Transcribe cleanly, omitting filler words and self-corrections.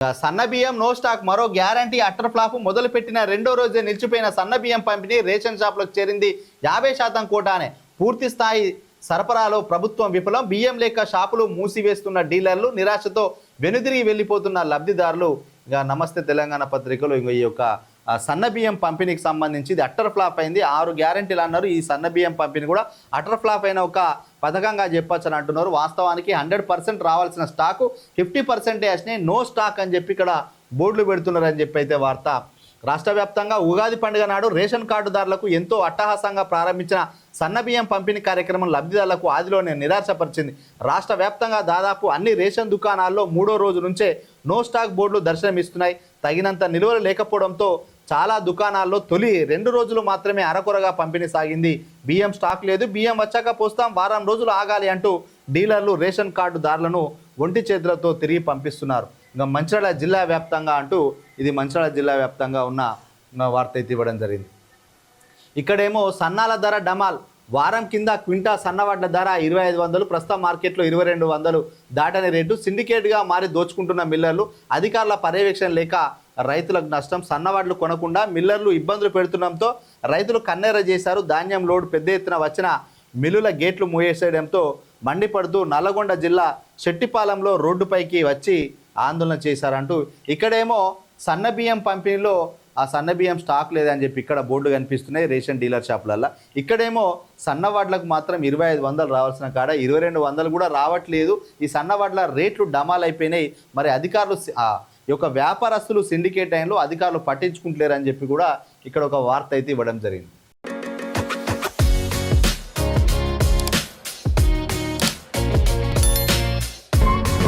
సన్న బియ్యం no stock మరో గ్యారంటీ అట్టర్ ఫ్లాప్ మొదలుపెట్టిన రెండో రోజే నిలిచిపోయిన సన్న బియ్యం పంపిణీ రేషన్ షాపులకు చేరింది 50% కోటానే పూర్తి స్థాయి సరఫరాలో ప్రభుత్వం విఫలం బియ్యం లేక షాపులు మూసివేస్తున్న డీలర్లు నిరాశతో వెనుదిరిగి వెళ్ళిపోతున్న లబ్ధిదారులు ఇక నమస్తే తెలంగాణ పత్రికలో ఈ యొక్క సన్న బియ్యం పంపిణీకి సంబంధించి ఇది అట్టర్ ఫ్లాప్ అయింది 6 గ్యారంటీలు అన్నారు ఈ సన్న బియ్యం పంపిణీ కూడా అట్టర్ ఫ్లాప్ అయిన ఒక పథకంగా చెప్పొచ్చు అని అంటున్నారు వాస్తవానికి 100% రావాల్సిన స్టాకు 50% నో స్టాక్ అని చెప్పి ఇక్కడ బోర్డులు పెడుతున్నారని చెప్పి అయితే వార్త రాష్ట్ర వ్యాప్తంగా ఉగాది పండుగ నాడు రేషన్ కార్డుదారులకు ఎంతో అట్టహాసంగా ప్రారంభించిన సన్నబియ్యం పంపిణీ కార్యక్రమం లబ్ధిదారులకు ఆదిలోనే నిరాశపరిచింది రాష్ట్ర వ్యాప్తంగా దాదాపు అన్ని రేషన్ దుకాణాల్లో 3వ రోజు నుంచే నో స్టాక్ బోర్డులు దర్శనమిస్తున్నాయి తగినంత నిల్వలు లేకపోవడంతో చాలా దుకాణాల్లో తొలి 2 రోజులు మాత్రమే అరకొరగా పంపిణీ సాగింది బియ్యం స్టాక్ లేదు బియ్యం వచ్చాక పోస్తాం వారం రోజులు ఆగాలి అంటూ డీలర్లు రేషన్ కార్డుదారులను ఒంటి చేతులతో తిరిగి పంపిస్తున్నారు ఇంకా మంచిర్యాల జిల్లా వ్యాప్తంగా అంటూ ఇది మంచిర్యాల జిల్లా వ్యాప్తంగా ఉన్న వార్త అయితే ఇవ్వడం జరిగింది ఇక్కడేమో సన్నాల ధర డమాల్ వారం కింద క్వింటా సన్నవడ్ల ధర 2500 ప్రస్తుత మార్కెట్లో 2200 దాటని రేటు సిండికేట్గా మారి దోచుకుంటున్న మిల్లర్లు అధికారుల పర్యవేక్షణ లేక రైతులకు నష్టం సన్నవడ్లు కొనకుండా మిల్లర్లు ఇబ్బందులు పెడుతుండడంతో రైతులు కన్నెర చేశారు ధాన్యం లోడ్ పెద్ద ఎత్తున వచ్చిన మిల్లుల గేట్లు మూసేయడంతో మండిపడుతూ నల్లగొండ జిల్లా శెట్టిపాలెంలో రోడ్డుపైకి వచ్చి ఆందోళన చేశారంటూ ఇక్కడేమో సన్నబియ్యం పంపిణీలో ఆ సన్నబియ్యం స్టాక్ లేదని చెప్పి ఇక్కడ బోర్డు కనిపిస్తున్నాయి రేషన్ డీలర్ షాపులల్లో ఇక్కడేమో సన్నవడ్లకు మాత్రం 2500 రావాల్సిన కాడ 2200 కూడా రావట్లేదు ఈ సన్నవడ్ల రేట్లు డమాల్ అయిపోయినాయి మరి అధికారులు ఈ యొక్క వ్యాపారస్తులు సిండికేట్ టైంలో అధికారులు పట్టించుకుంటలేరని చెప్పి కూడా ఇక్కడ ఒక వార్త అయితే ఇవ్వడం జరిగింది